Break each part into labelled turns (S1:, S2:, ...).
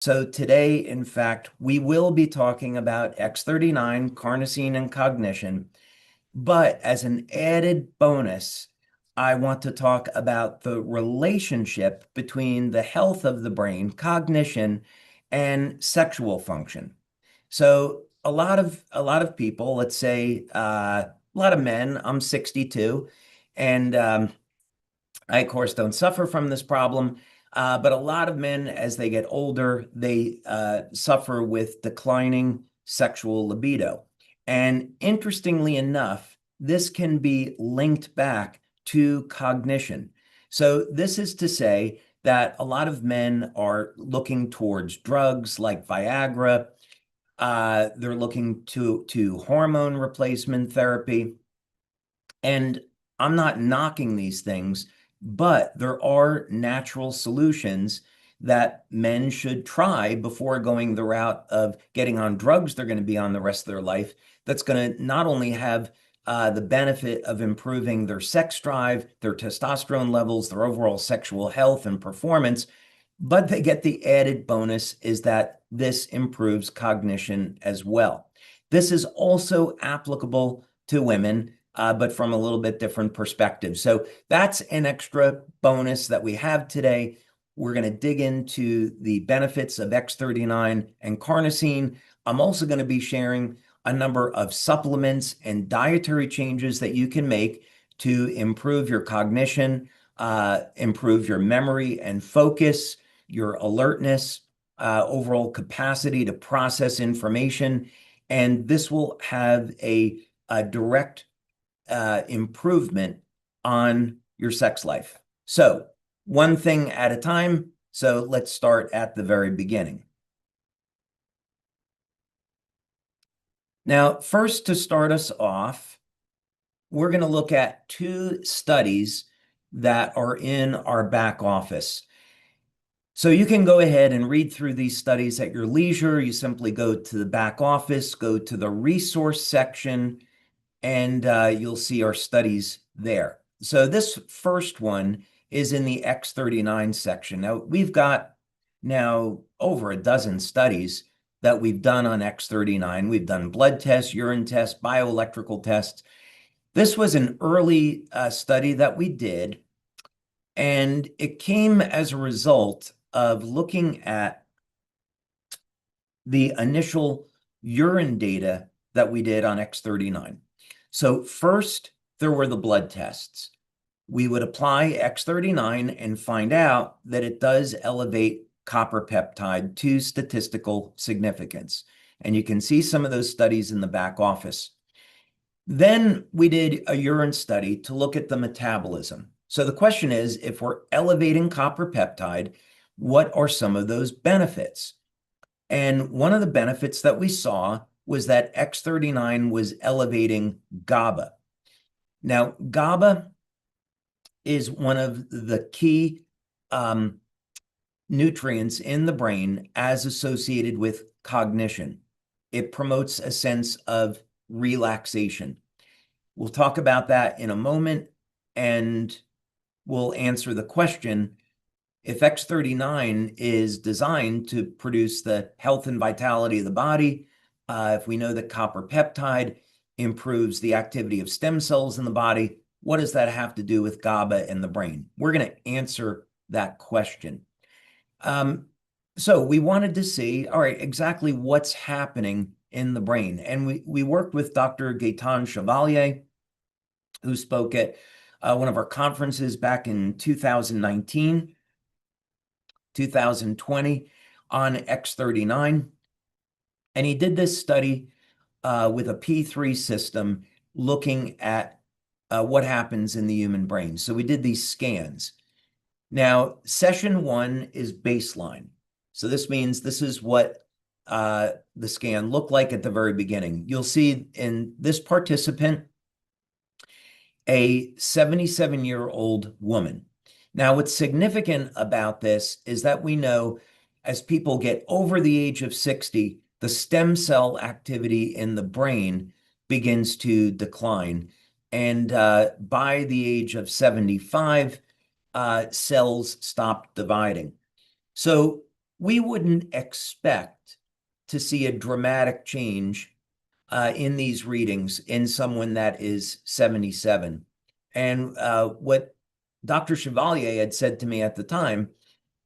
S1: So today, in fact, we will be talking about X39, carnosine, and cognition. But as an added bonus, I want to talk about the relationship between the health of the brain, cognition, and sexual function. So a lot of people, let's say a lot of men, I'm 62, and I, of course, don't suffer from this problem. But a lot of men, as they get older, they suffer with declining sexual libido. And interestingly enough, this can be linked back to cognition. So this is to say that a lot of men are looking towards drugs like Viagra. They're looking to hormone replacement therapy. And I'm not knocking these things, but there are natural solutions that men should try before going the route of getting on drugs they're going to be on the rest of their life. That's going to not only have the benefit of improving their sex drive, their testosterone levels, their overall sexual health and performance, but they get the added bonus is that this improves cognition as well. This is also applicable to women, but from a little bit different perspective. So that's an extra bonus that we have today. We're going to dig into the benefits of X39 and carnosine. I'm also going to be sharing a number of supplements and dietary changes that you can make to improve your cognition, improve your memory and focus, your alertness, overall capacity to process information. And this will have a direct improvement on your sex life. So one thing at a time. So let's start at the very beginning. Now, first, to start us off, we're going to look at two studies that are in our back office. So you can go ahead and read through these studies at your leisure. You simply go to the back office, go to the resource section, and you'll see our studies there. So this first one is in the X39 section. Now, we've got now over a dozen studies that we've done on X39. We've done blood tests, urine tests, bioelectrical tests. This was an early study that we did, and it came as a result of looking at the initial urine data that we did on X39. So first, there were the blood tests. We would apply X39 and find out that it does elevate copper peptide to statistical significance. And you can see some of those studies in the back office. Then we did a urine study to look at the metabolism. So the question is, if we're elevating copper peptide, what are some of those benefits? And one of the benefits that we saw was that X39 was elevating GABA. Now, GABA is one of the key nutrients in the brain as associated with cognition. It promotes a sense of relaxation. We'll talk about that in a moment, and we'll answer the question, if X39 is designed to produce the health and vitality of the body, if we know that copper peptide improves the activity of stem cells in the body, what does that have to do with GABA in the brain? We're going to answer that question. So we wanted to see, all right, exactly what's happening in the brain. And we worked with Dr. Gaetan Chevalier, who spoke at one of our conferences back in 2019, 2020 on X39. And he did this study with a P3 system looking at what happens in the human brain. So we did these scans. Now, session one is baseline. So this means this is what the scan looked like at the very beginning. You'll see in this participant, a 77-year-old woman. Now, what's significant about this is that we know as people get over the age of 60, the stem cell activity in the brain begins to decline. And by the age of 75, cells stop dividing. So we wouldn't expect to see a dramatic change in these readings in someone that is 77. And what Dr. Chevalier had said to me at the time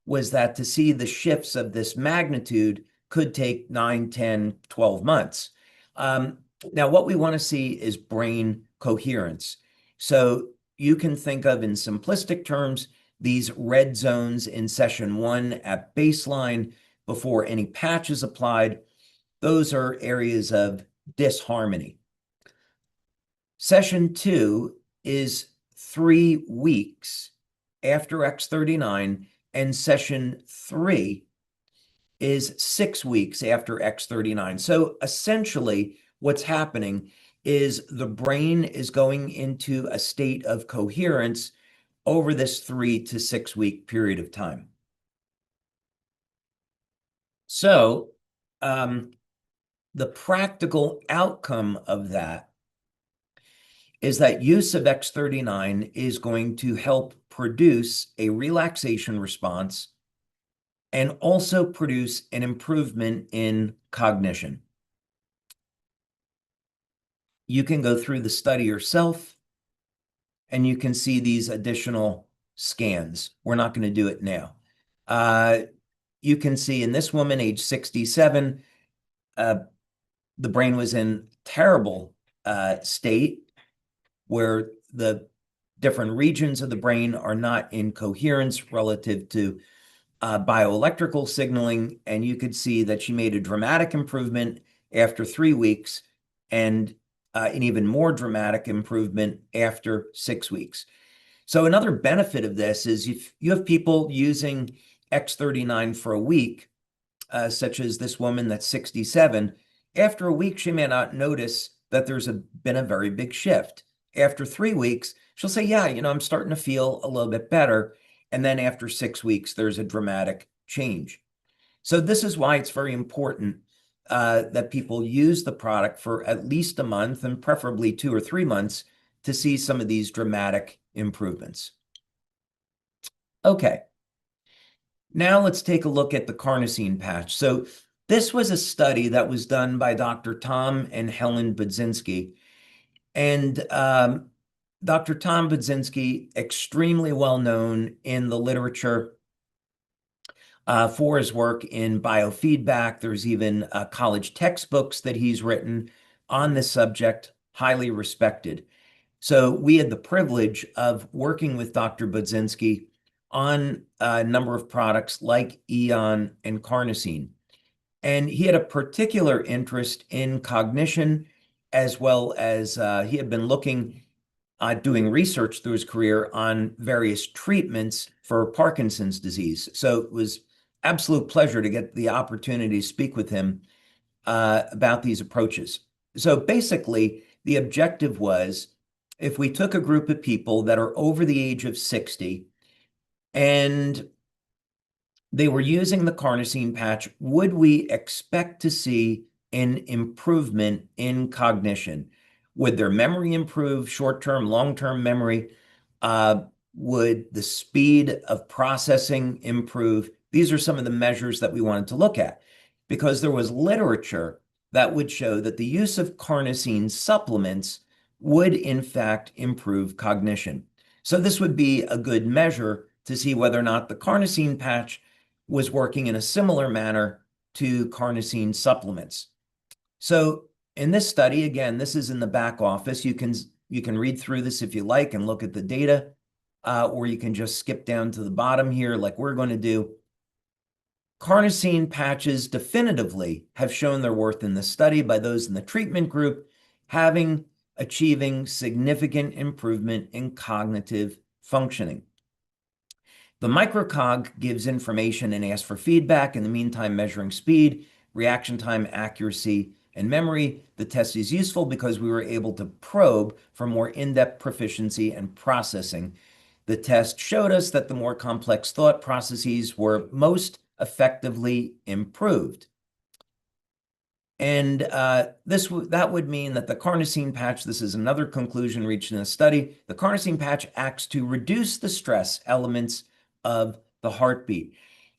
S1: was that to see the shifts of this magnitude could take 9, 10, 12 months. Now, what we want to see is brain coherence. So you can think of, in simplistic terms, these red zones in session 1 at baseline before any patch is applied. Those are areas of disharmony. Session 2 is 3 weeks after X39, and session 3 is 6 weeks after X39. So essentially, what's happening is the brain is going into a state of coherence over this 3 to 6 week period of time. So the practical outcome of that is that use of X39 is going to help produce a relaxation response and also produce an improvement in cognition. You can go through the study yourself, and you can see these additional scans. We're not going to do it now. You can see in this woman, age 67, the brain was in terrible state, where the different regions of the brain are not in coherence relative to bioelectrical signaling. And you could see that she made a dramatic improvement after 3 weeks, and an even more dramatic improvement after 6 weeks. So another benefit of this is if you have people using X39 for a week, such as this woman that's 67, after a week, she may not notice that there's been a very big shift. After 3 weeks, she'll say, yeah, I'm starting to feel a little bit better. And then after 6 weeks, there's a dramatic change. So this is why it's very important that people use the product for at least a month, and preferably 2 or 3 months, to see some of these dramatic improvements. Okay. Now let's take a look at the carnosine patch. So this was a study that was done by Dr. Tom and Helen Budzinski. And Dr. Tom Budzinski, extremely well known in the literature for his work in biofeedback. There's even college textbooks that he's written on this subject, highly respected. So we had the privilege of working with Dr. Budzinski on a number of products like Eon and carnosine. And he had a particular interest in cognition, as well as he had been looking doing research through his career on various treatments for Parkinson's disease. So it was absolute pleasure to get the opportunity to speak with him about these approaches. So basically, the objective was, if we took a group of people that are over the age of 60 and they were using the carnosine patch, would we expect to see an improvement in cognition? Would their memory improve, short-term, long-term memory? Would the speed of processing improve? These are some of the measures that we wanted to look at, because there was literature that would show that the use of carnosine supplements would in fact improve cognition. So this would be a good measure to see whether or not the carnosine patch was working in a similar manner to carnosine supplements. So in this study, again, this is in the back office. You can read through this if you like and look at the data, or you can just skip down to the bottom here like we're going to do. Carnosine patches definitively have shown their worth in the study by those in the treatment group, achieving significant improvement in cognitive functioning. The microcog gives information and asks for feedback, in the meantime measuring speed, reaction time, accuracy, and memory. The test is useful because we were able to probe for more in-depth proficiency and processing. The test showed us that the more complex thought processes were most effectively improved. And that would mean that the carnosine patch, this is another conclusion reached in the study, the carnosine patch acts to reduce the stress elements of the heartbeat.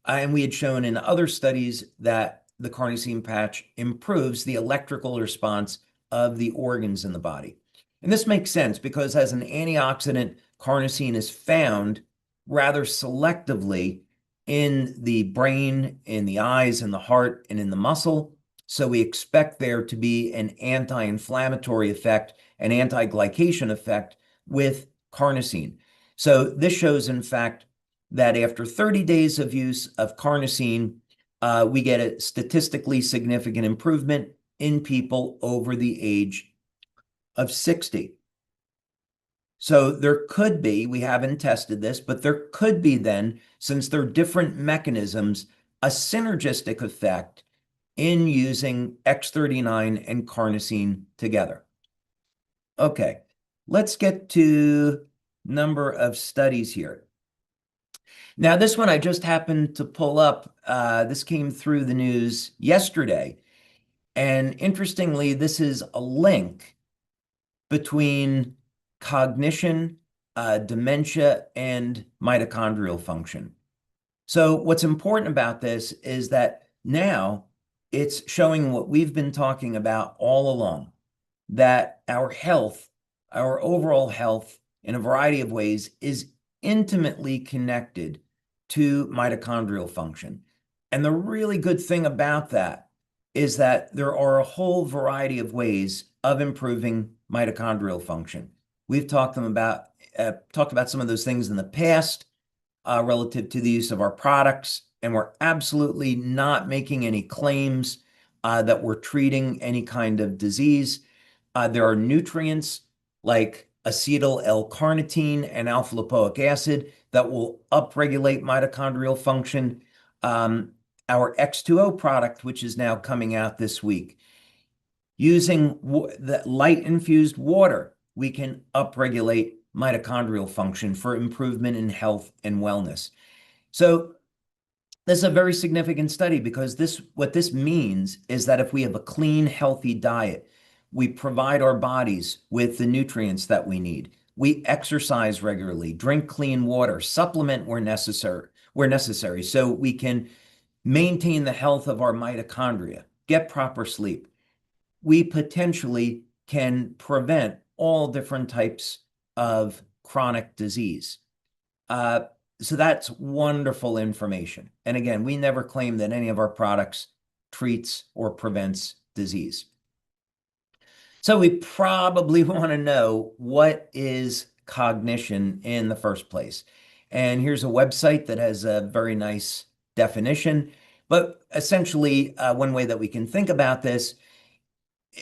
S1: And we had shown in other studies that the carnosine patch improves the electrical response of the organs in the body. And this makes sense because as an antioxidant, carnosine is found rather selectively in the brain, in the eyes, in the heart, and in the muscle. So we expect there to be an anti-inflammatory effect, an anti-glycation effect with carnosine. So this shows, in fact, that after 30 days of use of carnosine, we get a statistically significant improvement in people over the age of 60. So there could be, we haven't tested this, but there could be then, since they're different mechanisms, a synergistic effect in using X39 and carnosine together. Okay, let's get to number of studies here. Now, this one I just happened to pull up. This came through the news yesterday. And interestingly, this is a link between cognition, dementia, and mitochondrial function. So what's important about this is that now it's showing what we've been talking about all along, that our health, our overall health in a variety of ways is intimately connected to mitochondrial function. And the really good thing about that is that there are a whole variety of ways of improving mitochondrial function. We've talked about some of those things in the past relative to the use of our products, and we're absolutely not making any claims that we're treating any kind of disease. There are nutrients like acetyl L-carnitine and alpha-lipoic acid that will upregulate mitochondrial function. Our X2O product, which is now coming out this week, using the light-infused water, we can upregulate mitochondrial function for improvement in health and wellness. So this is a very significant study because what this means is that if we have a clean, healthy diet, we provide our bodies with the nutrients that we need. We exercise regularly, drink clean water, supplement where necessary, so we can maintain the health of our mitochondria, get proper sleep. We potentially can prevent all different types of chronic disease. So that's wonderful information. And again, we never claim that any of our products treats or prevents disease. So we probably want to know, what is cognition in the first place? And here's a website that has a very nice definition. But essentially, one way that we can think about this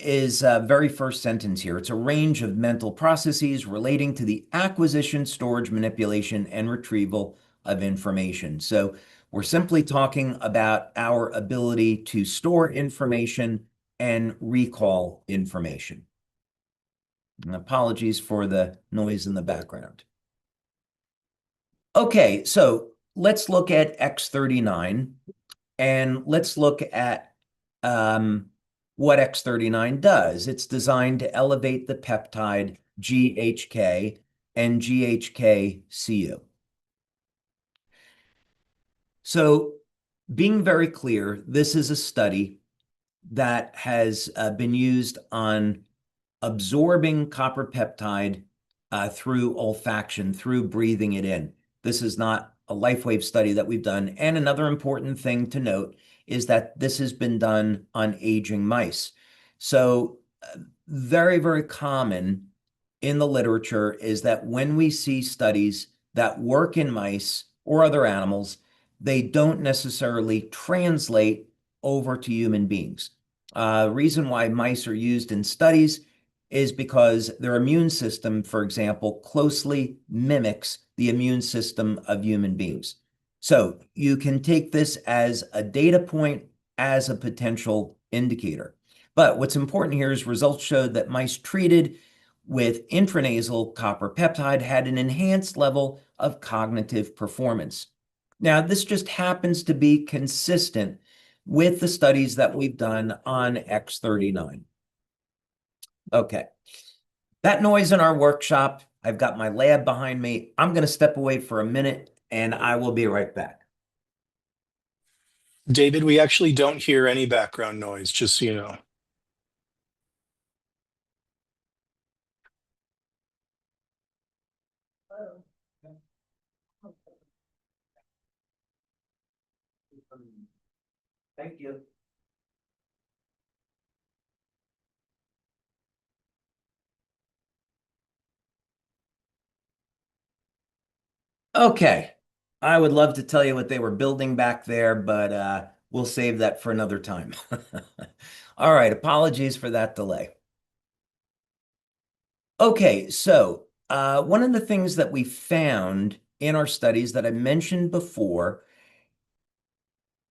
S1: is very first sentence here. It's a range of mental processes relating to the acquisition, storage, manipulation, and retrieval of information. So we're simply talking about our ability to store information and recall information. And apologies for the noise in the background. Okay, so let's look at X39 and let's look at what X39 does. It's designed to elevate the peptide GHK and GHK-Cu. So being very clear, this is a study that has been used on absorbing copper peptide through olfaction, through breathing it in. This is not a LifeWave study that we've done. And another important thing to note is that this has been done on aging mice. So very, very common in the literature is that when we see studies that work in mice or other animals, they don't necessarily translate over to human beings. Reason why mice are used in studies is because their immune system, for example, closely mimics the immune system of human beings. So you can take this as a data point, as a potential indicator. But what's important here is results showed that mice treated with intranasal copper peptide had an enhanced level of cognitive performance. Now, this just happens to be consistent with the studies that we've done on X39. Okay, that noise in our workshop, I've got my lab behind me. I'm going to step away for a minute and I will be right back.
S2: David, we actually don't hear any background noise, just so you know.
S1: Thank you. Okay. I would love to tell you what they were building back there, but we'll save that for another time. All right. Apologies for that delay. Okay. So, one of the things that we found in our studies that I mentioned before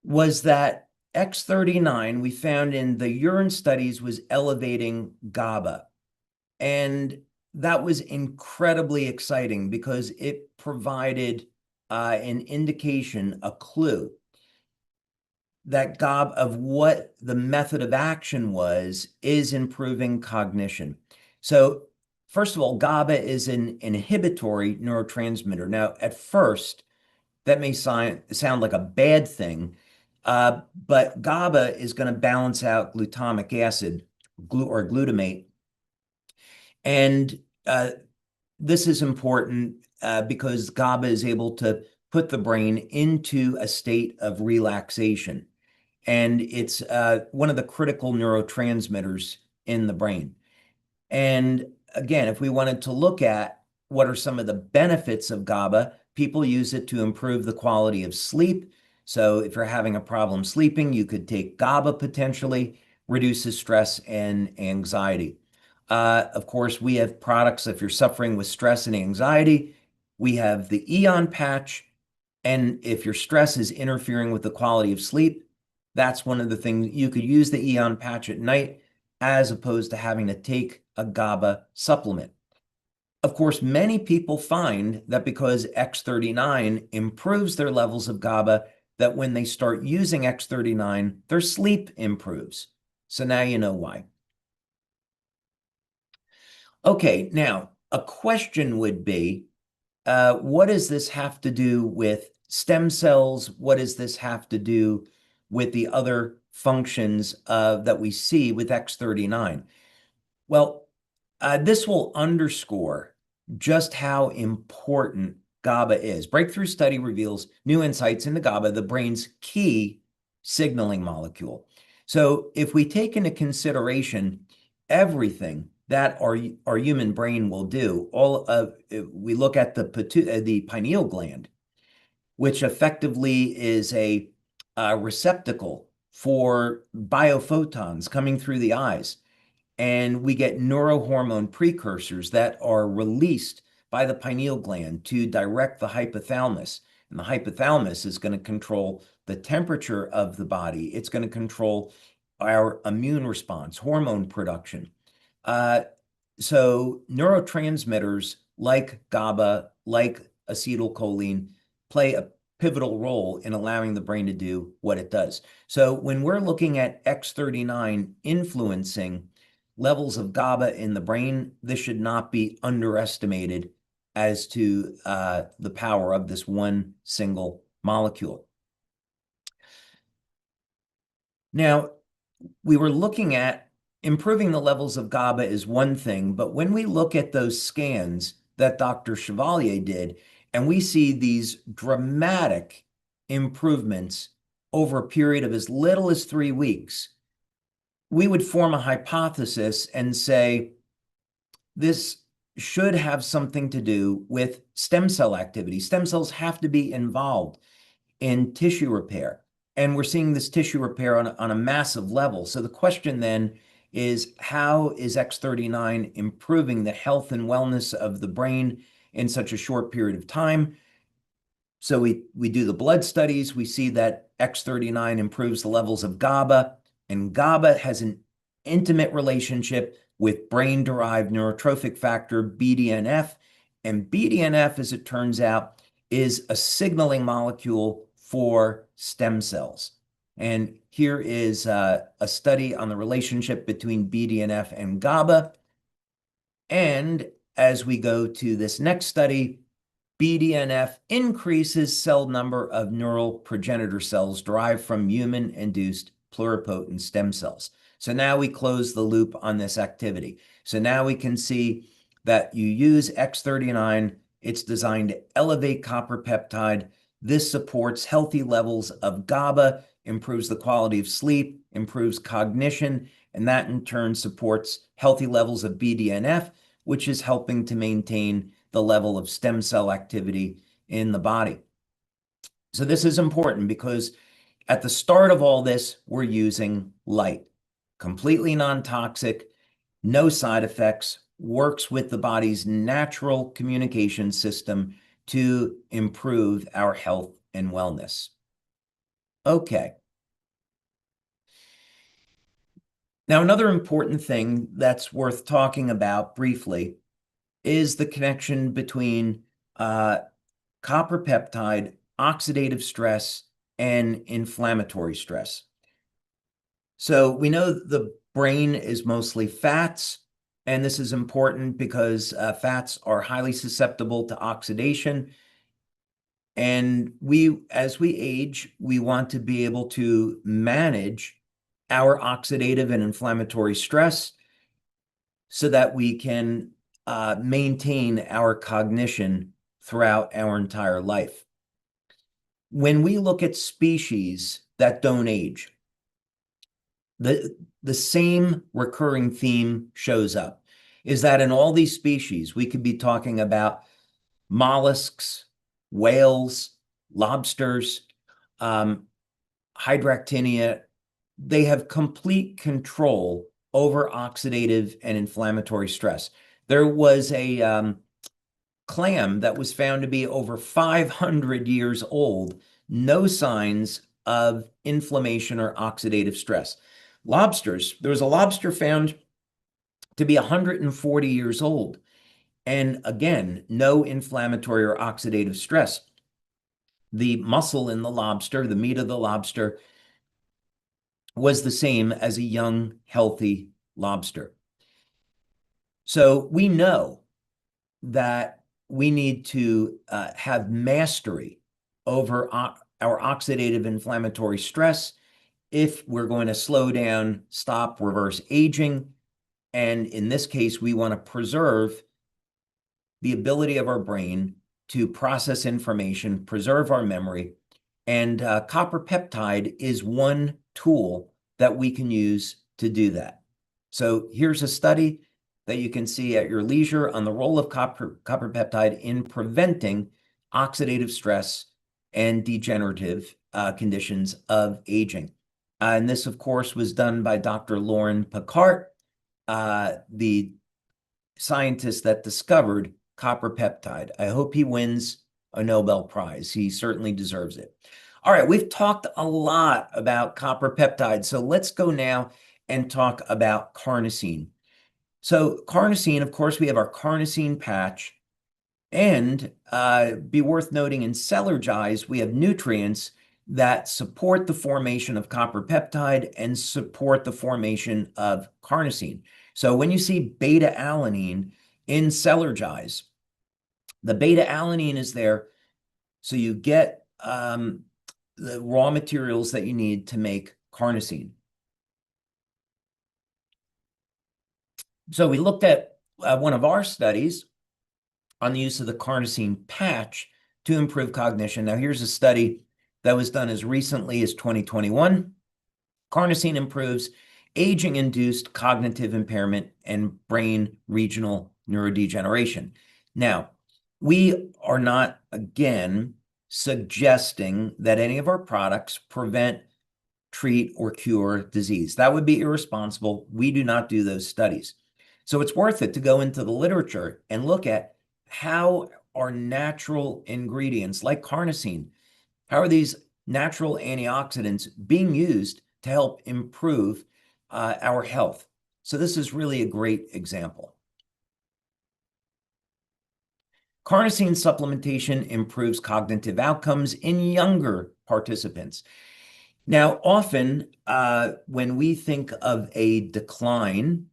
S1: was that X39 we found in the urine studies was elevating GABA. And that was incredibly exciting because it provided an indication, a clue that GABA of what the method of action was is improving cognition. So first of all, GABA is an inhibitory neurotransmitter. Now, at first, that may sound like a bad thing, but GABA is going to balance out glutamic acid or glutamate. And this is important because GABA is able to put the brain into a state of relaxation. And it's one of the critical neurotransmitters in the brain. And again, if we wanted to look at what are some of the benefits of GABA, people use it to improve the quality of sleep. So if you're having a problem sleeping, you could take GABA potentially, reduces stress and anxiety. Of course, we have products if you're suffering with stress and anxiety. We have the Eon patch. And if your stress is interfering with the quality of sleep, that's one of the things you could use the Eon patch at night as opposed to having to take a GABA supplement. Of course, many people find that because X39 improves their levels of GABA, that when they start using X39, their sleep improves. So now you know why. Okay, now a question would be, what does this have to do with stem cells? What does this have to do with the other functions that we see with X39? Well, this will underscore just how important GABA is. Breakthrough study reveals new insights into GABA, the brain's key signaling molecule. So if we take into consideration everything that our human brain will do, we look at the pineal gland, which effectively is a receptacle for biophotons coming through the eyes. And we get neurohormone precursors that are released by the pineal gland to direct the hypothalamus. And the hypothalamus is going to control the temperature of the body. It's going to control our immune response, hormone production. Uh, so neurotransmitters like GABA, like acetylcholine, play a pivotal role in allowing the brain to do what it does. So when we're looking at X39 influencing levels of GABA in the brain, this should not be underestimated as to the power of this one single molecule. Now, we were looking at improving the levels of GABA is one thing, but when we look at those scans that Dr. Chevalier did, and we see these dramatic improvements over a period of as little as 3 weeks, we would form a hypothesis and say this should have something to do with stem cell activity. Stem cells have to be involved in tissue repair. And we're seeing this tissue repair on a massive level. So the question then is, how is X39 improving the health and wellness of the brain in such a short period of time? So we do the blood studies. We see that X39 improves the levels of GABA, and GABA has an intimate relationship with brain-derived neurotrophic factor, BDNF. And BDNF, as it turns out, is a signaling molecule for stem cells. And here is a study on the relationship between BDNF and GABA. And as we go to this next study, BDNF increases cell number of neural progenitor cells derived from human-induced pluripotent stem cells. So now we close the loop on this activity. So now we can see that you use X39. It's designed to elevate copper peptide. This supports healthy levels of GABA, improves the quality of sleep, improves cognition, and that in turn supports healthy levels of BDNF, which is helping to maintain the level of stem cell activity in the body. So this is important because at the start of all this, we're using light, completely non-toxic, no side effects, works with the body's natural communication system to improve our health and wellness. Okay. Now, another important thing that's worth talking about briefly is the connection between copper peptide, oxidative stress, and inflammatory stress. So we know the brain is mostly fats, and this is important because fats are highly susceptible to oxidation. And as we age, we want to be able to manage our oxidative and inflammatory stress so that we can maintain our cognition throughout our entire life. When we look at species that don't age, the same recurring theme shows up, is that in all these species, we could be talking about mollusks, whales, lobsters, hydractinia. They have complete control over oxidative and inflammatory stress. There was a clam that was found to be over 500 years old, no signs of inflammation or oxidative stress. Lobsters, there was a lobster found to be 140 years old, and again, no inflammatory or oxidative stress. The muscle in the lobster, the meat of the lobster, was the same as a young, healthy lobster. So we know that we need to have mastery over our oxidative inflammatory stress if we're going to slow down, stop, reverse aging. And in this case, we want to preserve the ability of our brain to process information, preserve our memory. And copper peptide is one tool that we can use to do that. So here's a study that you can see at your leisure on the role of copper peptide in preventing oxidative stress and degenerative conditions of aging. And this, of course, was done by Dr. Lauren Picard, the scientist that discovered copper peptide. I hope he wins a Nobel Prize. He certainly deserves it. All right, we've talked a lot about copper peptide, so let's go now and talk about carnosine. So carnosine, of course, we have our carnosine patch, and be worth noting in Celergise, we have nutrients that support the formation of copper peptide and support the formation of carnosine. So when you see beta-alanine in Celergise, the beta-alanine is there, so you get the raw materials that you need to make carnosine. So we looked at one of our studies on the use of the carnosine patch to improve cognition. Now here's a study that was done as recently as 2021. Carnosine improves aging-induced cognitive impairment and brain regional neurodegeneration. Now, we are not, again, suggesting that any of our products prevent, treat, or cure disease. That would be irresponsible. We do not do those studies. So it's worth it to go into the literature and look at how are natural ingredients like carnosine, how are these natural antioxidants being used to help improve our health. So this is really a great example. Carnosine supplementation improves cognitive outcomes in younger participants. Now, often when we think of a decline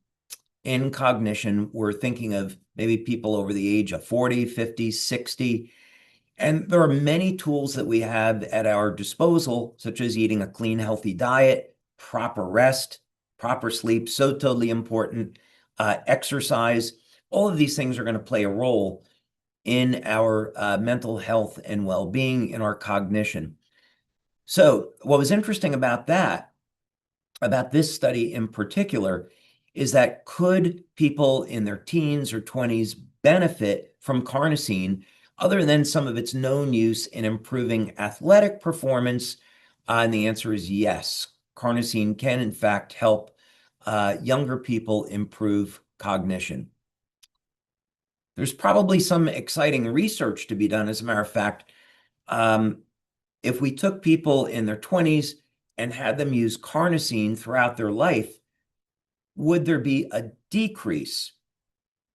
S1: in cognition, we're thinking of maybe people over the age of 40, 50, 60. And there are many tools that we have at our disposal, such as eating a clean, healthy diet, proper rest, proper sleep, so totally important, exercise. All of these things are going to play a role in our mental health and well-being, in our cognition. So what was interesting about that, about this study in particular, is that could people in their teens or 20s benefit from carnosine other than some of its known use in improving athletic performance? And the answer is yes. Carnosine can, in fact, help younger people improve cognition. There's probably some exciting research to be done. As a matter of fact, if we took people in their 20s and had them use carnosine throughout their life, would there be a decrease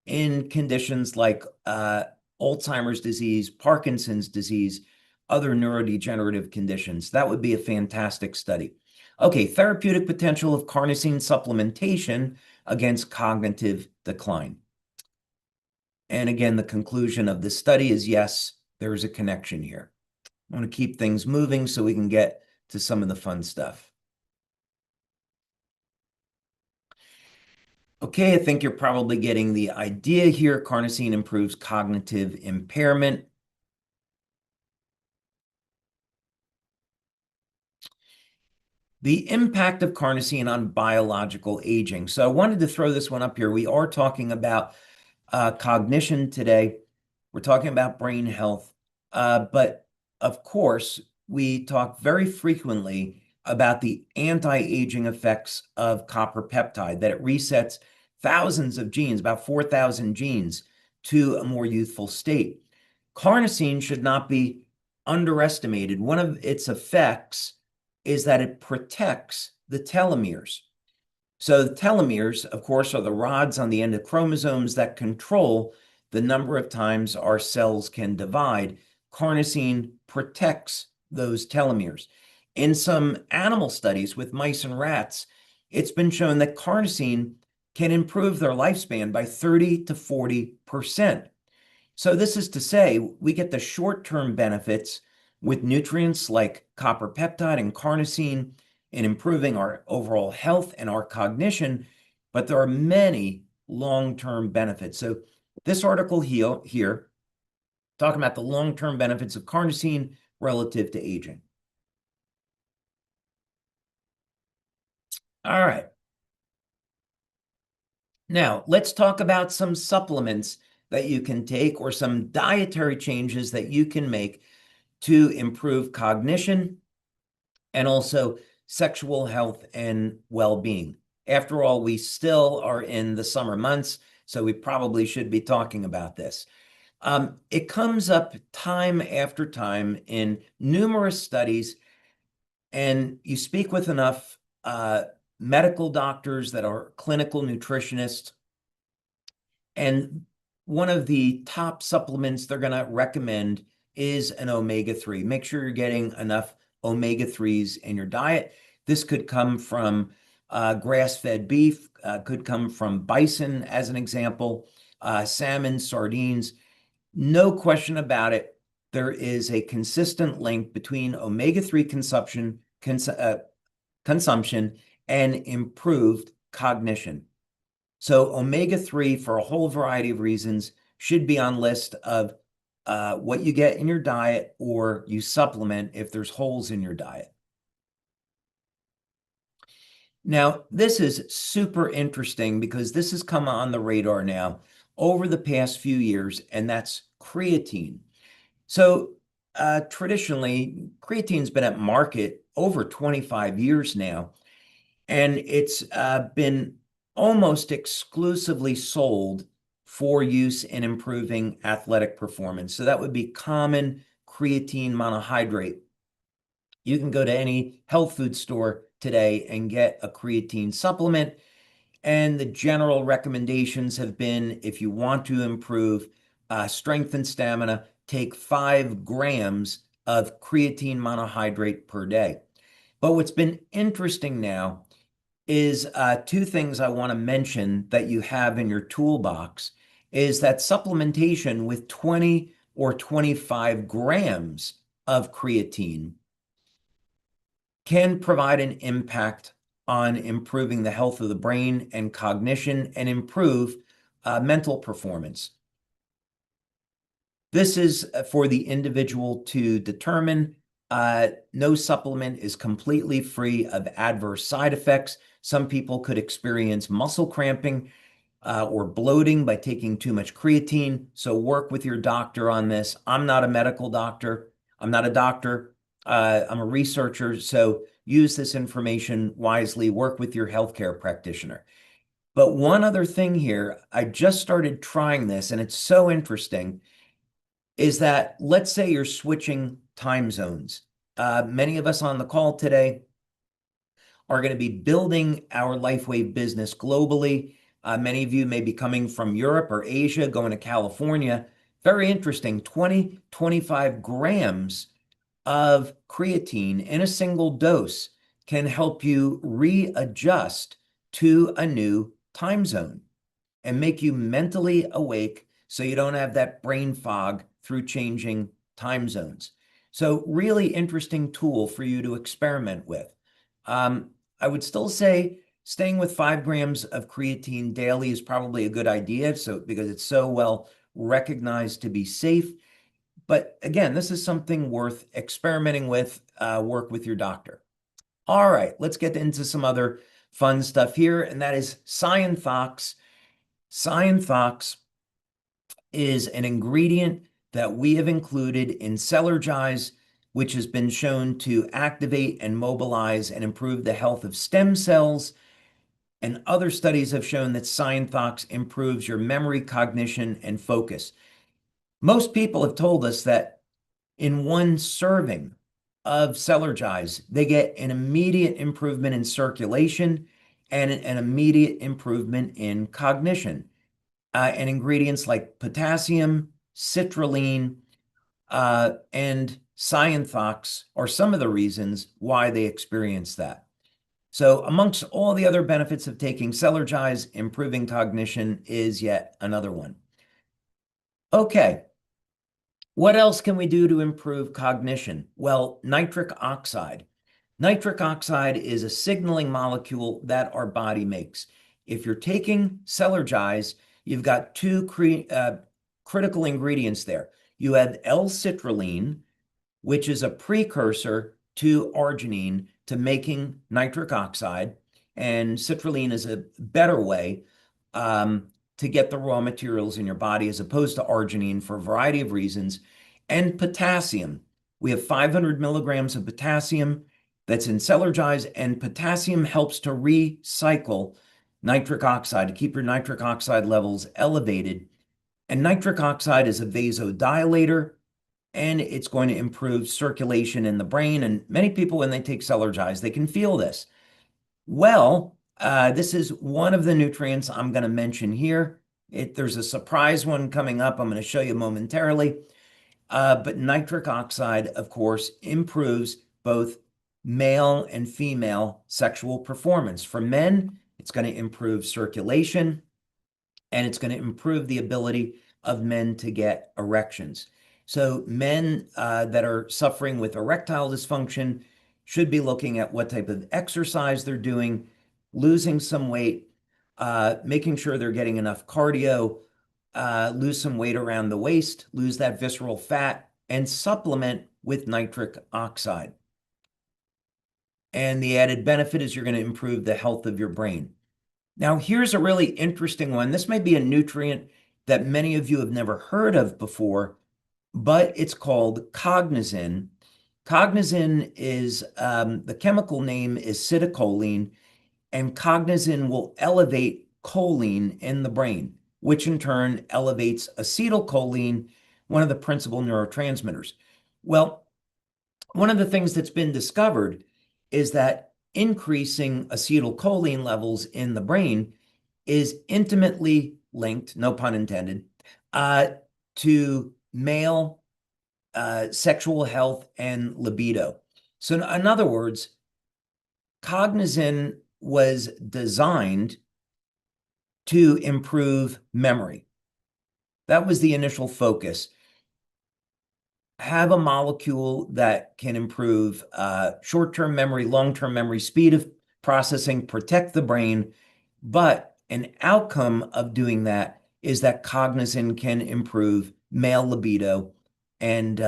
S1: in conditions like Alzheimer's disease, Parkinson's disease, other neurodegenerative conditions? That would be a fantastic study. Okay, therapeutic potential of carnosine supplementation against cognitive decline. And again, the conclusion of this study is yes, there is a connection here. I want to keep things moving so we can get to some of the fun stuff. Okay, I think you're probably getting the idea here. Carnosine improves cognitive impairment. The impact of carnosine on biological aging. So I wanted to throw this one up here. We are talking about cognition today. We're talking about brain health. But of course, we talk very frequently about the anti-aging effects of copper peptide, that it resets thousands of genes, about 4,000 genes, to a more youthful state. Carnosine should not be underestimated. One of its effects is that it protects the telomeres. So the telomeres, of course, are the rods on the end of chromosomes that control the number of times our cells can divide. Carnosine protects those telomeres. In some animal studies with mice and rats, it's been shown that carnosine can improve their lifespan by 30 to 40%. So this is to say, we get the short-term benefits with nutrients like copper peptide and carnosine in improving our overall health and our cognition, but there are many long-term benefits. So this article here talking about the long-term benefits of carnosine relative to aging. All right. Now, let's talk about some supplements that you can take or some dietary changes that you can make to improve cognition and also sexual health and well-being. After all, we still are in the summer months, so we probably should be talking about this. It comes up time after time in numerous studies, and you speak with enough medical doctors that are clinical nutritionists, and one of the top supplements they're going to recommend is an omega-3. Make sure you're getting enough omega-3s in your diet. This could come from grass-fed beef, could come from bison, as an example, salmon, sardines. No question about it, there is a consistent link between omega-3 consumption and improved cognition. So omega-3, for a whole variety of reasons, should be on list of what you get in your diet or you supplement if there's holes in your diet. Now, this is super interesting because this has come on the radar now over the past few years, and that's creatine. So traditionally, creatine's been at market over 25 years now, and it's been almost exclusively sold for use in improving athletic performance. So that would be common creatine monohydrate. You can go to any health food store today and get a creatine supplement. And the general recommendations have been, if you want to improve strength and stamina, take 5 grams of creatine monohydrate per day. But what's been interesting now is 2 things I want to mention that you have in your toolbox is that supplementation with 20 or 25 grams of creatine can provide an impact on improving the health of the brain and cognition and improve mental performance. This is for the individual to determine. No supplement is completely free of adverse side effects. Some people could experience muscle cramping or bloating by taking too much creatine. So work with your doctor on this. I'm not a medical doctor. I'm not a doctor. I'm a researcher. So use this information wisely. Work with your healthcare practitioner. But one other thing here, I just started trying this, and it's so interesting, is that let's say you're switching time zones. Many of us on the call today are going to be building our LifeWave business globally. Many of you may be coming from Europe or Asia, going to California. Very interesting, 25 grams of creatine in a single dose can help you readjust to a new time zone and make you mentally awake so you don't have that brain fog through changing time zones. So really interesting tool for you to experiment with. I would still say staying with 5 grams of creatine daily is probably a good idea, because it's so well recognized to be safe. But again, this is something worth experimenting with. Work with your doctor. All right, let's get into some other fun stuff here, and that is Cyanthox. Cyanthox is an ingredient that we have included in Celergize, which has been shown to activate and mobilize and improve the health of stem cells. And other studies have shown that Cyanthox improves your memory, cognition, and focus. Most people have told us that in one serving of Celergize, they get an immediate improvement in circulation and an immediate improvement in cognition. And ingredients like potassium, citrulline, and Cyanthox are some of the reasons why they experience that. So amongst all the other benefits of taking Celergize, improving cognition is yet another one. Okay, what else can we do to improve cognition? Well, nitric oxide. Nitric oxide is a signaling molecule that our body makes. If you're taking Celergize, you've got two critical ingredients there. You have L-citrulline, which is a precursor to arginine to making nitric oxide, and citrulline is a better way to get the raw materials in your body as opposed to arginine for a variety of reasons. And potassium. We have 500 milligrams of potassium that's in Celergize, and potassium helps to recycle nitric oxide, to keep your nitric oxide levels elevated. And nitric oxide is a vasodilator, and it's going to improve circulation in the brain. And many people, when they take Celergize, they can feel this. Well, this is one of the nutrients I'm going to mention here. There's a surprise one coming up I'm going to show you momentarily. But nitric oxide, of course, improves both male and female sexual performance. For men, it's going to improve circulation, and it's going to improve the ability of men to get erections. So men that are suffering with erectile dysfunction should be looking at what type of exercise they're doing, losing some weight, making sure they're getting enough cardio, lose some weight around the waist, lose that visceral fat, and supplement with nitric oxide. And the added benefit is you're going to improve the health of your brain. Now, here's a really interesting one. This may be a nutrient that many of you have never heard of before, but it's called cognizin. Cognizin is, the chemical name is citicoline, and cognizin will elevate choline in the brain, which in turn elevates acetylcholine, one of the principal neurotransmitters. Well, one of the things that's been discovered is that increasing acetylcholine levels in the brain is intimately linked, no pun intended, to male sexual health and libido. So in other words, cognizin was designed to improve memory. That was the initial focus. have a molecule that can improve short-term memory, long-term memory, speed of processing, protect the brain. But an outcome of doing that is that cognizin can improve male libido and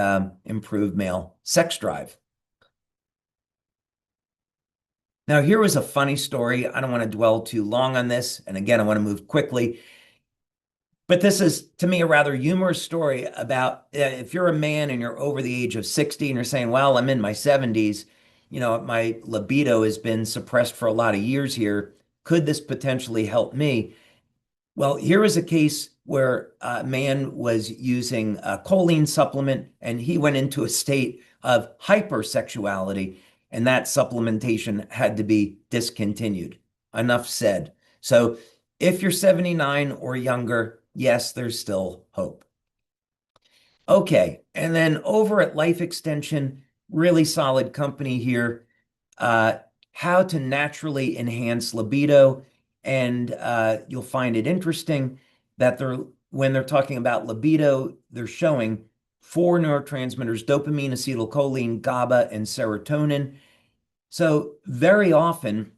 S1: improve male sex drive. Now, here was a funny story. I don't want to dwell too long on this. And again, I want to move quickly. But this is, to me, a rather humorous story about if you're a man and you're over the age of 60 and you're saying, well, I'm in my 70s, my libido has been suppressed for a lot of years here. Could this potentially help me? Well, here was a case where a man was using a choline supplement and he went into a state of hypersexuality, and that supplementation had to be discontinued. Enough said. So if you're 79 or younger, yes, there's still hope. Okay, and then over at Life Extension, really solid company here. How to naturally enhance libido. And you'll find it interesting that when they're talking about libido, they're showing four neurotransmitters: dopamine, acetylcholine, GABA, and serotonin. So very often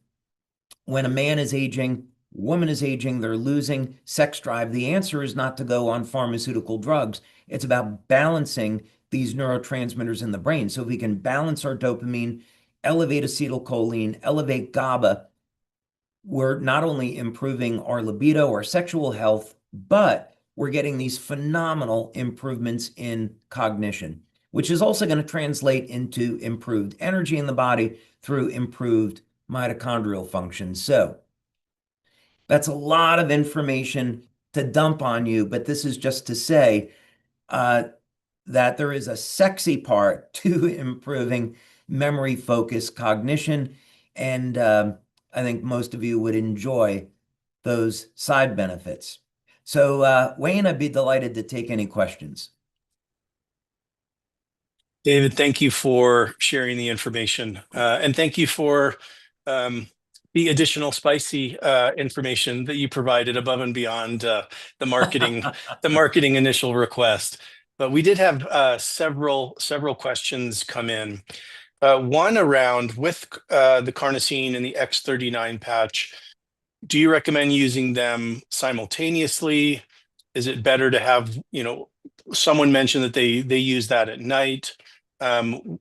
S1: when a man is aging, woman is aging, they're losing sex drive, the answer is not to go on pharmaceutical drugs. It's about balancing these neurotransmitters in the brain. So if we can balance our dopamine, elevate acetylcholine, elevate GABA, we're not only improving our libido, our sexual health, but we're getting these phenomenal improvements in cognition, which is also going to translate into improved energy in the body through improved mitochondrial function. So that's a lot of information to dump on you, but this is just to say that there is a sexy part to improving memory, focus, cognition, and I think most of you would enjoy those side benefits. So Wayne, I'd be delighted to take any questions.
S2: David, thank you for sharing the information. And thank you for the additional spicy information that you provided above and beyond the marketing initial request. But we did have several questions come in. One around with the carnosine and the X39 patch. Do you recommend using them simultaneously? Is it better to have, someone mentioned that they use that at night.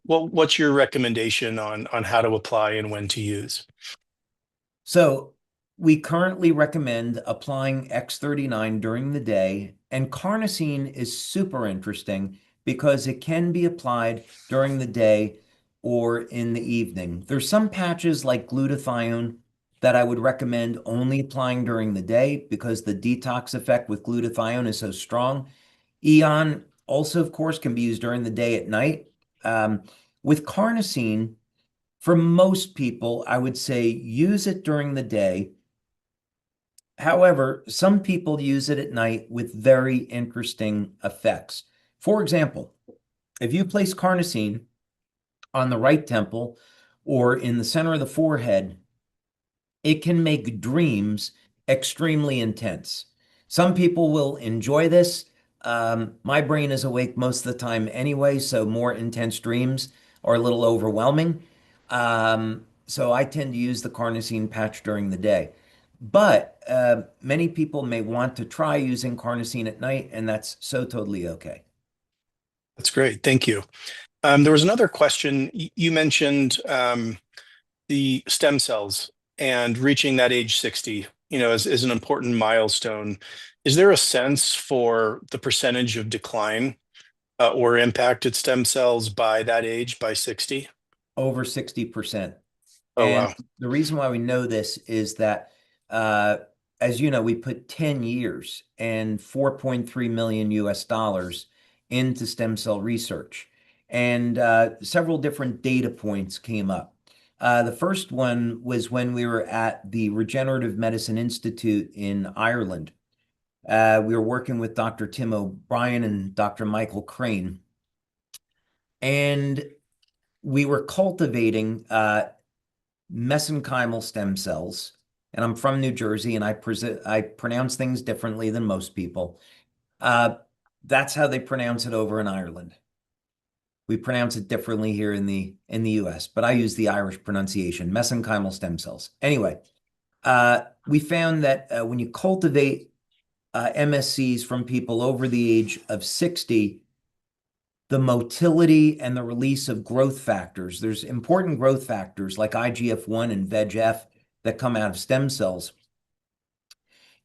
S2: What's your recommendation on how to apply and when to use?
S1: So we currently recommend applying X39 during the day, and carnosine is super interesting because it can be applied during the day or in the evening. There's some patches like glutathione that I would recommend only applying during the day because the detox effect with glutathione is so strong. Eon also, of course, can be used during the day at night. With carnosine, for most people, I would say use it during the day. However, some people use it at night with very interesting effects. For example, if you place carnosine on the right temple or in the center of the forehead, it can make dreams extremely intense. Some people will enjoy this. My brain is awake most of the time anyway, so more intense dreams are a little overwhelming. So I tend to use the carnosine patch during the day. But many people may want to try using carnosine at night, and that's so totally okay.
S2: That's great. Thank you. There was another question. You mentioned the stem cells and reaching that age 60, is an important milestone. Is there a sense for the percentage of decline or impacted stem cells by that age, by 60?
S1: Over 60%.
S2: Oh,
S1: And
S2: wow.
S1: the reason why we know this is that, as you know, we put 10 years and 4.3 million US dollars into stem cell research. And several different data points came up. The first one was when we were at the Regenerative Medicine Institute in Ireland. We were working with Dr. Tim O'Brien and Dr. Michael Crane. And we were cultivating mesenchymal stem cells. And I'm from New Jersey, and I pronounce things differently than most people. That's how they pronounce it over in Ireland. We pronounce it differently here in the US, but I use the Irish pronunciation, mesenchymal stem cells. Anyway, we found that when you cultivate MSCs from people over the age of 60, the motility and the release of growth factors, there's important growth factors like IGF-1 and VEGF that come out of stem cells.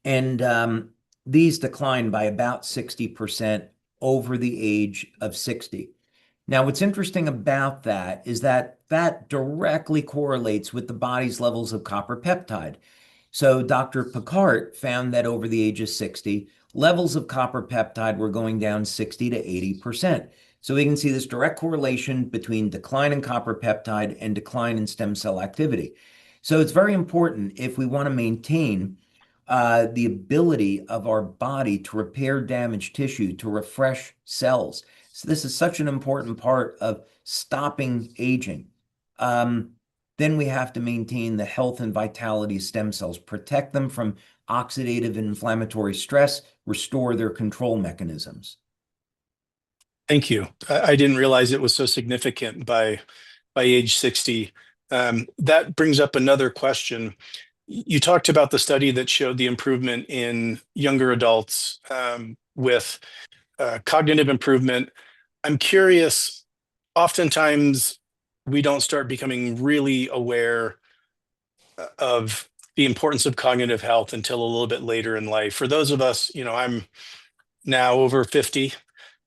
S1: And these decline by about 60% over the age of 60. Now, what's interesting about that is that that directly correlates with the body's levels of copper peptide. So Dr. Picard found that over the age of 60, levels of copper peptide were going down 60 to 80%. So we can see this direct correlation between decline in copper peptide and decline in stem cell activity. So it's very important if we want to maintain the ability of our body to repair damaged tissue, to refresh cells. So this is such an important part of stopping aging. Then we have to maintain the health and vitality of stem cells, protect them from oxidative and inflammatory stress, restore their control mechanisms.
S2: Thank you. I didn't realize it was so significant by age 60. That brings up another question. You talked about the study that showed the improvement in younger adults with cognitive improvement. I'm curious, oftentimes we don't start becoming really aware of the importance of cognitive health until a little bit later in life. For those of us, I'm now over 50.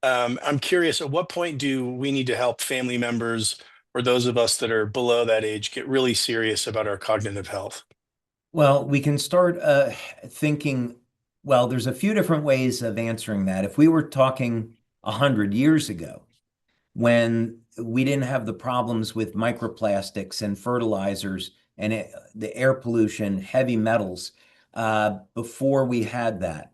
S2: I'm curious, at what point do we need to help family members or those of us that are below that age get really serious about our cognitive health?
S1: Well, we can start thinking, well, there's a few different ways of answering that. If we were talking 100 years ago, when we didn't have the problems with microplastics and fertilizers and the air pollution, heavy metals, before we had that,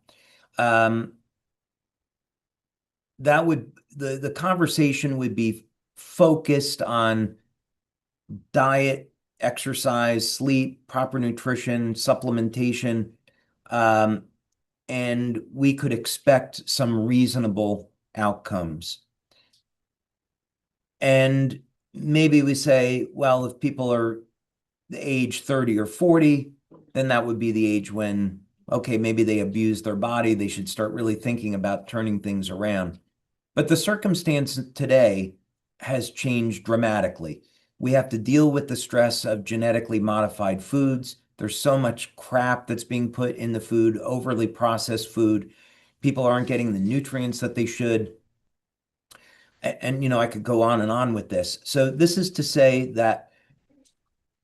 S1: the conversation would be focused on diet, exercise, sleep, proper nutrition, supplementation, and we could expect some reasonable outcomes. And maybe we say, well, if people are age 30 or 40, then that would be the age when, okay, maybe they abuse their body. They should start really thinking about turning things around. But the circumstance today has changed dramatically. We have to deal with the stress of genetically modified foods. There's so much crap that's being put in the food, overly processed food. People aren't getting the nutrients that they should. And I could go on and on with this. So this is to say that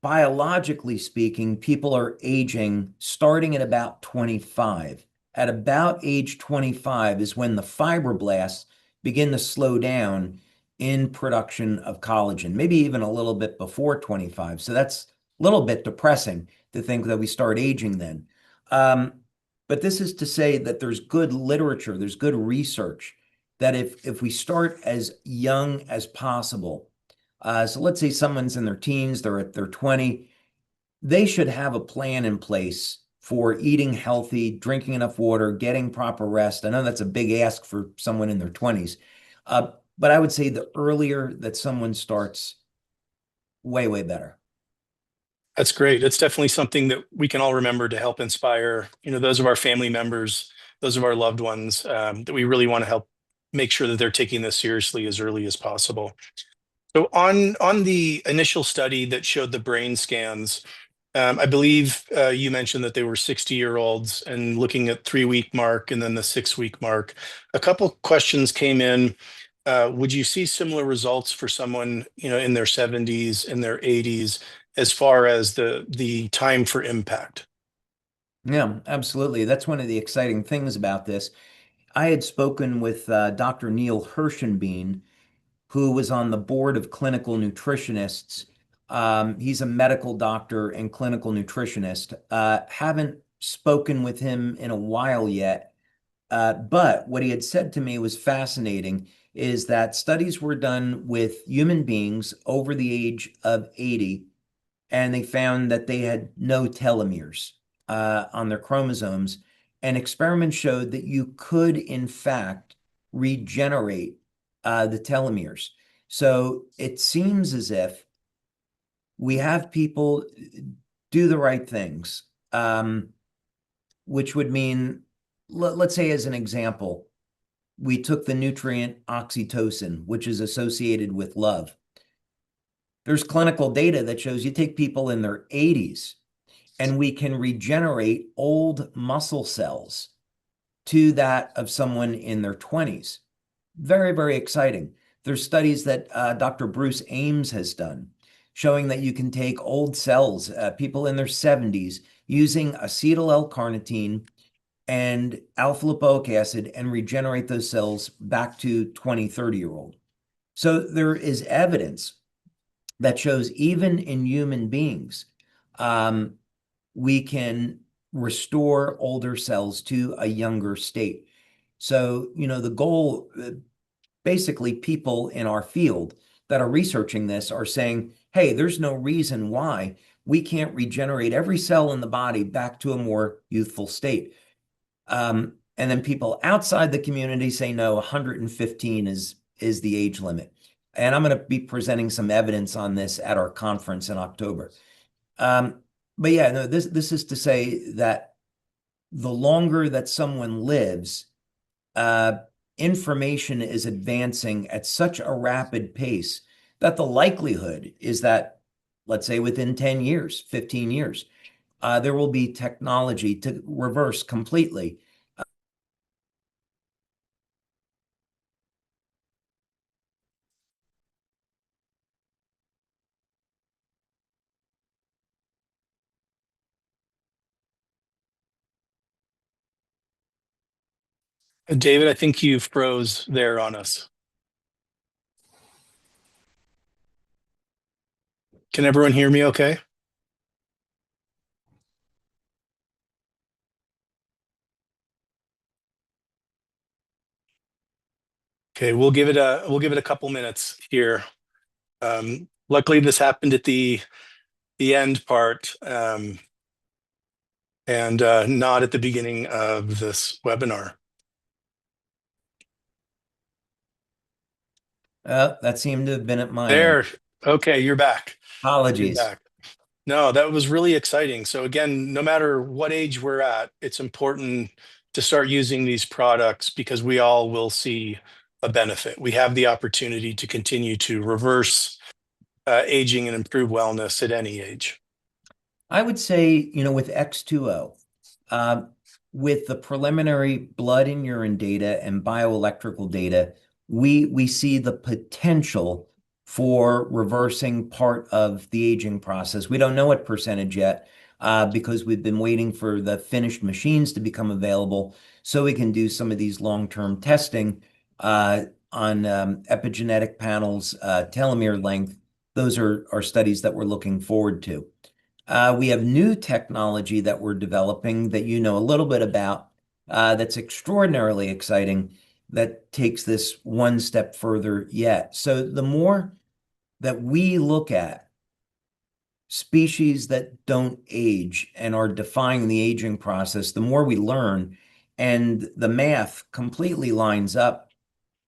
S1: biologically speaking, people are aging starting at about 25. At about age 25 is when the fibroblasts begin to slow down in production of collagen, maybe even a little bit before 25. So that's a little bit depressing to think that we start aging then. But this is to say that there's good literature, there's good research that if we start as young as possible, so let's say someone's in their teens, they're at their 20, they should have a plan in place for eating healthy, drinking enough water, getting proper rest. I know that's a big ask for someone in their 20s. But I would say the earlier that someone starts, way, way better.
S2: That's great. It's definitely something that we can all remember to help inspire, those of our family members, those of our loved ones, that we really want to help make sure that they're taking this seriously as early as possible. So on the initial study that showed the brain scans, I believe you mentioned that they were 60-year-olds and looking at 3-week mark and then the 6-week mark. A couple questions came in. Would you see similar results for someone, in their 70s, in their 80s, as far as the time for impact?
S1: Yeah, absolutely. That's one of the exciting things about this. I had spoken with Dr. Neil Hershenbein, who was on the board of clinical nutritionists. He's a medical doctor and clinical nutritionist. Haven't spoken with him in a while yet. But what he had said to me was fascinating, is that studies were done with human beings over the age of 80, and they found that they had no telomeres on their chromosomes. And experiments showed that you could, in fact, regenerate the telomeres. So it seems as if we have people do the right things, which would mean, let's say as an example, we took the nutrient oxytocin, which is associated with love. There's clinical data that shows you take people in their 80s and we can regenerate old muscle cells to that of someone in their 20s. Very, very exciting. There's studies that Dr. Bruce Ames has done showing that you can take old cells, people in their 70s, using acetyl L-carnitine and alpha lipoic acid and regenerate those cells back to 20, 30-year-old. So there is evidence that shows even in human beings, we can restore older cells to a younger state. So, the goal, basically people in our field that are researching this are saying, hey, there's no reason why we can't regenerate every cell in the body back to a more youthful state. And then people outside the community say, no, 115 is the age limit. And I'm going to be presenting some evidence on this at our conference in October. But yeah, no, this is to say that the longer that someone lives, information is advancing at such a rapid pace that the likelihood is that, let's say within 10 years, 15 years, there will be technology to reverse completely.
S2: David, I think you froze there on us. Can everyone hear me okay? Okay, we'll give it a couple minutes here. Luckily, this happened at the end part, and not at the beginning of this webinar.
S1: That seemed to have been at my end.
S2: There. Okay, you're back. You're
S1: Apologies.
S2: back. No, that was really exciting. So again, no matter what age we're at, it's important to start using these products because we all will see a benefit. We have the opportunity to continue to reverse aging and improve wellness at any age.
S1: I would say, with X2O, with the preliminary blood and urine data and bioelectrical data, we see the potential for reversing part of the aging process. We don't know what percentage yet, because we've been waiting for the finished machines to become available so we can do some of these long-term testing on epigenetic panels, telomere length. Those are studies that we're looking forward to. We have new technology that we're developing that you know a little bit about, that's extraordinarily exciting, that takes this one step further yet. So the more that we look at species that don't age and are defying the aging process, the more we learn, and the math completely lines up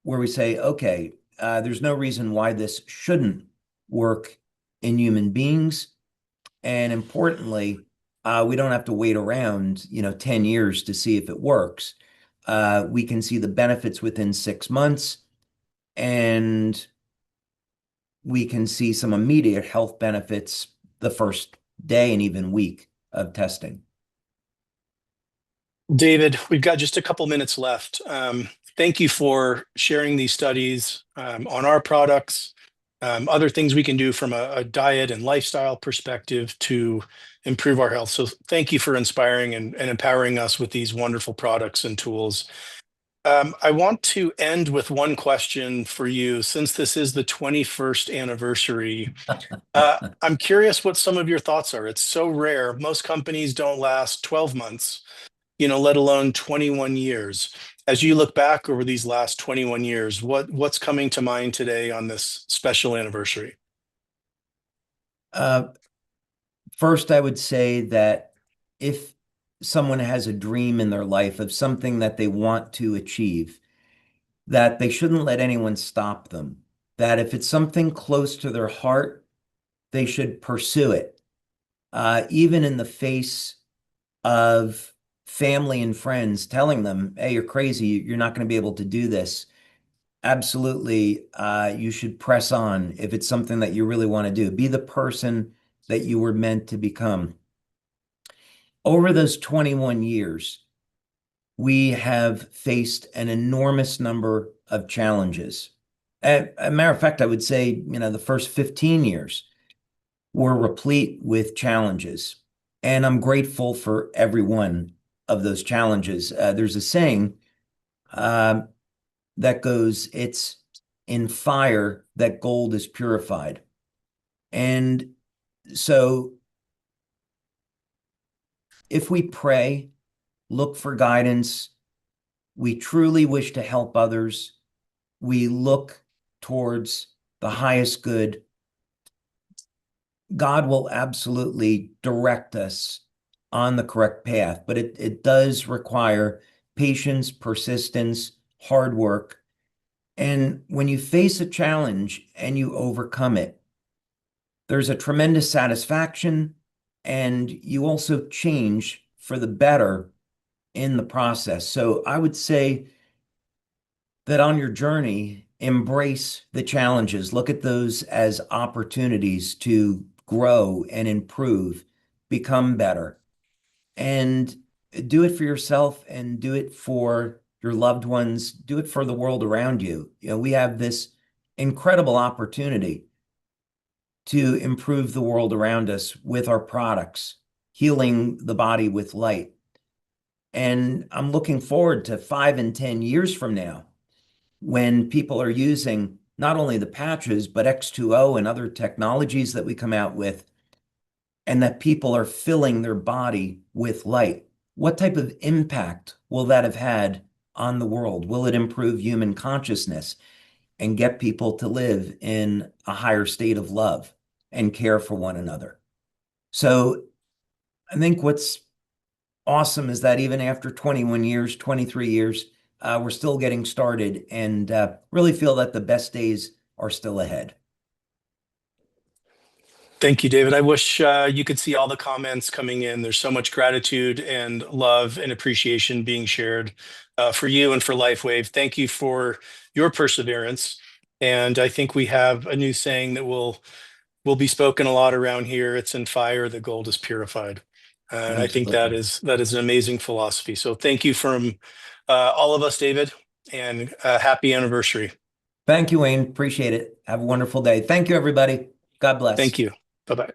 S1: where we say, okay, there's no reason why this shouldn't work in human beings. And importantly, we don't have to wait around, 10 years to see if it works. We can see the benefits within 6 months, and we can see some immediate health benefits the first day and even week of testing.
S2: David, we've got just a couple minutes left. Thank you for sharing these studies on our products, other things we can do from a diet and lifestyle perspective to improve our health. So thank you for inspiring and empowering us with these wonderful products and tools. I want to end with one question for you. Since this is the 21st anniversary, I'm curious what some of your thoughts are. It's so rare. Most companies don't last 12 months, let alone 21 years. As you look back over these last 21 years, what's coming to mind today on this special anniversary?
S1: First, I would say that if someone has a dream in their life of something that they want to achieve, that they shouldn't let anyone stop them. that if it's something close to their heart, they should pursue it, even in the face of family and friends telling them, hey, you're crazy, you're not going to be able to do this. Absolutely, you should press on if it's something that you really want to do. Be the person that you were meant to become. Over those 21 years, we have faced an enormous number of challenges. As a matter of fact, I would say, the first 15 years were replete with challenges. And I'm grateful for every one of those challenges. There's a saying that goes, it's in fire that gold is purified. And so if we pray, look for guidance, we truly wish to help others, we look towards the highest good, God will absolutely direct us on the correct path, but it does require patience, persistence, hard work. And when you face a challenge and you overcome it, there's a tremendous satisfaction, and you also change for the better in the process. So I would say that on your journey, embrace the challenges. Look at those as opportunities to grow and improve, become better, and do it for yourself and do it for your loved ones. Do it for the world around you. We have this incredible opportunity to improve the world around us with our products, healing the body with light. And I'm looking forward to 5 and 10 years from now when people are using not only the patches, but X2O and other technologies that we come out with, and that people are filling their body with light. What type of impact will that have had on the world? Will it improve human consciousness and get people to live in a higher state of love and care for one another? So I think what's awesome is that even after 21 years, 23 years, we're still getting started, and really feel that the best days are still ahead.
S2: Thank you, David. I wish you could see all the comments coming in. There's so much gratitude and love and appreciation being shared for you and for LifeWave. Thank you for your perseverance. And I think we have a new saying that will be spoken a lot around here. It's in fire, the gold is purified. And I think that
S1: Absolutely.
S2: is an amazing philosophy. So thank you from all of us, David, and happy anniversary.
S1: Thank you, Wayne. Appreciate it. Have a wonderful day. Thank you, everybody. God bless.
S2: Thank you. Bye-bye.